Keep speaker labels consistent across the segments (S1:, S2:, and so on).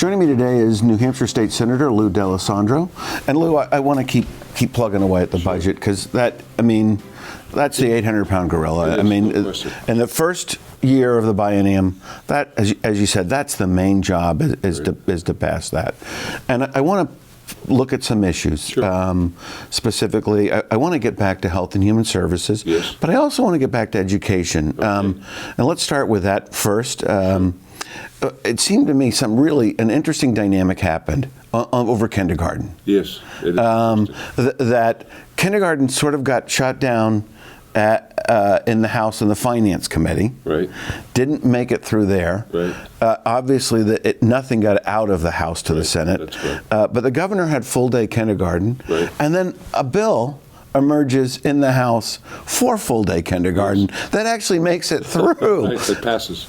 S1: Joining me today is New Hampshire State Senator Lou D'Alessandro. And Lou, I want to keep plugging away at the budget because that's the 800-pound gorilla. In the first year of the biennium, that, as you said, that's the main job is to pass that. And I want to look at some issues.
S2: Sure.
S1: Specifically, I want to get back to health and human services,
S2: yes,
S1: but I also want to get back to education.
S2: Okay.
S1: And let's start with that first. It seemed to me an interesting dynamic happened over kindergarten.
S2: Yes, it is
S1: that kindergarten sort of got shot down in the House and the Finance Committee.
S2: Right.
S1: Didn't make it through there.
S2: Right.
S1: Obviously, nothing got out of the House to the Senate.
S2: That's right.
S1: But the governor had full-day kindergarten.
S2: Right.
S1: And then a bill emerges in the House for full-day kindergarten that actually makes it through.
S2: Right, it passes.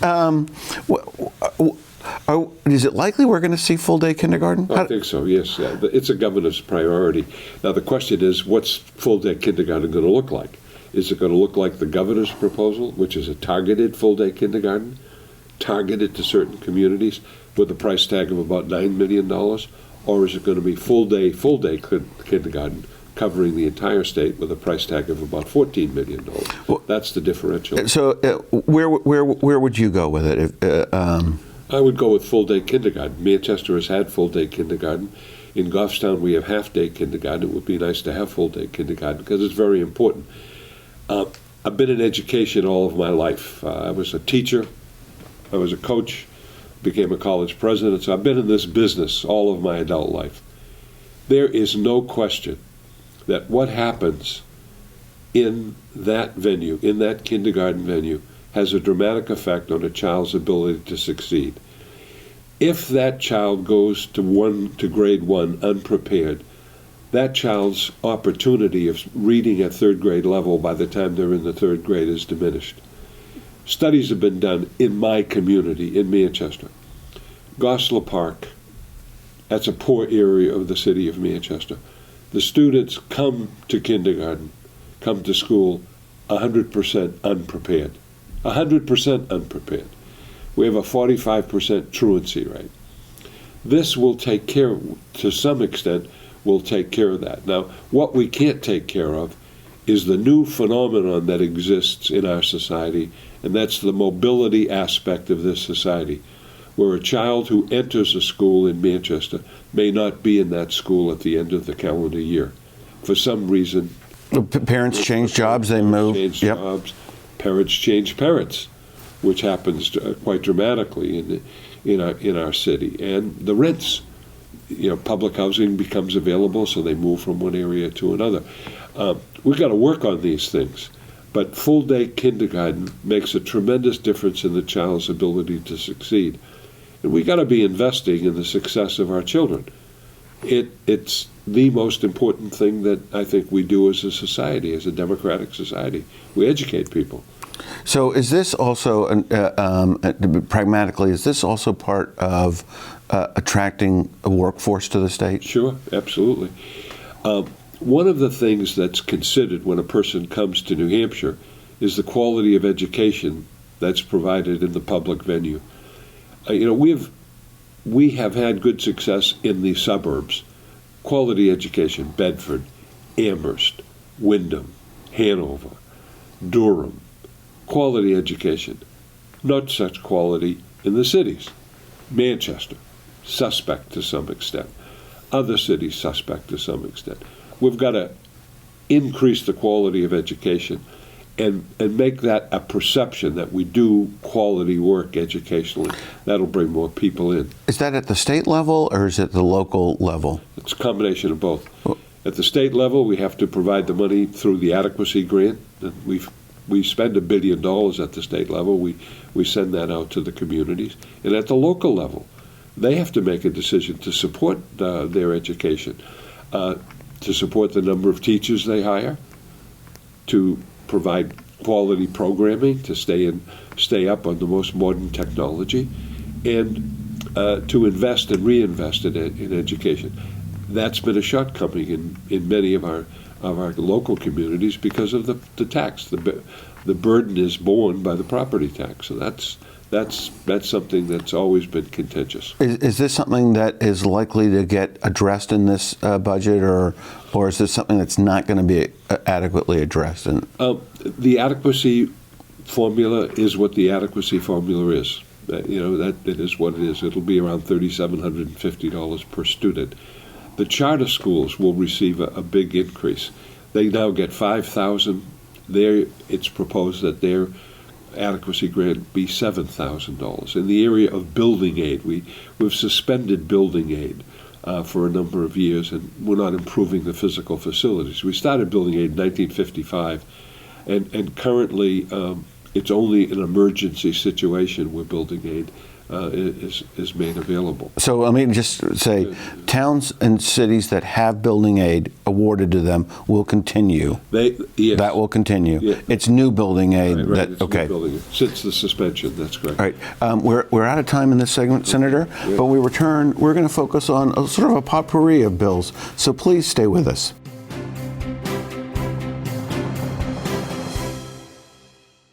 S1: Is it likely we're going to see full-day kindergarten?
S2: I think so, yes. It's a governor's priority. Now, the question is, what's full-day kindergarten going to look like? Is it going to look like the governor's proposal, which is a targeted full-day kindergarten, targeted to certain communities with a price tag of about $9 million? Or is it going to be full-day kindergarten covering the entire state with a price tag of about $14 million? Well, that's the differential.
S1: So where would you go with it?
S2: I would go with full-day kindergarten. Manchester has had full-day kindergarten. In Goffstown, we have half-day kindergarten. It would be nice to have full-day kindergarten because it's very important. I've been in education all of my life. I was a teacher. I was a coach. Became a college president. So I've been in this business all of my adult life. There is no question that what happens in that venue, in that kindergarten venue, has a dramatic effect on a child's ability to succeed. If that child goes to grade 1 unprepared, that child's opportunity of reading at third grade level by the time they're in the third grade is diminished. Studies have been done in my community in Manchester. Goslar Park, that's a poor area of the city of Manchester. The students come to kindergarten, come to school 100% unprepared. 100% unprepared. We have a 45% truancy rate. This will take care, to some extent, will take care of that. Now, what we can't take care of is the new phenomenon that exists in our society, and that's the mobility aspect of this society, where a child who enters a school in Manchester may not be in that school at the end of the calendar year. For some reason,
S1: parents change jobs, they move.
S2: Change jobs. Parents change parents, which happens quite dramatically in our city. And the rents, public housing becomes available, so they move from one area to another. We've got to work on these things. But full-day kindergarten makes a tremendous difference in the child's ability to succeed. And we've got to be investing in the success of our children. It's the most important thing that I think we do as a society, as a democratic society. We educate people.
S1: So is this also, pragmatically, is this also part of attracting a workforce to the state?
S2: Sure, absolutely. One of the things that's considered when a person comes to New Hampshire is the quality of education that's provided in the public venue. We have had good success in the suburbs. Quality education, Bedford, Amherst, Wyndham, Hanover, Durham. Quality education. Not such quality in the cities. Manchester, suspect to some extent. Other cities, suspect to some extent. We've got to increase the quality of education and make that a perception that we do quality work educationally. That'll bring more people in.
S1: Is that at the state level or is it the local level?
S2: It's a combination of both. At the state level, we have to provide the money through the adequacy grant. We spend $1 billion at the state level. We send that out to the communities. And at the local level, they have to make a decision to support their education, to support the number of teachers they hire, to provide quality programming, to stay up on the most modern technology, and to invest and reinvest in education. That's been a shortcoming in many of our local communities because of the tax. The burden is borne by the property tax. So That's something that's always been contentious.
S1: Is this something that is likely to get addressed in this budget, or is this something that's not going to be adequately addressed?
S2: The adequacy formula is what the adequacy formula is. That it is what it is. It'll be around $3,750 per student. The charter schools will receive a big increase. They now get $5,000. It's proposed that their adequacy grant be $7,000. In the area of building aid, we've suspended building aid for a number of years, and we're not improving the physical facilities. We started building aid in 1955, and currently it's only an emergency situation where building aid is made available.
S1: So let me just say, towns and cities that have building aid awarded to them will continue.
S2: Yes.
S1: That will continue.
S2: Yeah.
S1: It's new building aid.
S2: Right, it's
S1: Okay.
S2: new building aid. Since the suspension, that's correct.
S1: All right. We're out of time in this segment, Senator.
S2: Yeah.
S1: But when we return, we're going to focus on a sort of a potpourri of bills. So please stay with us.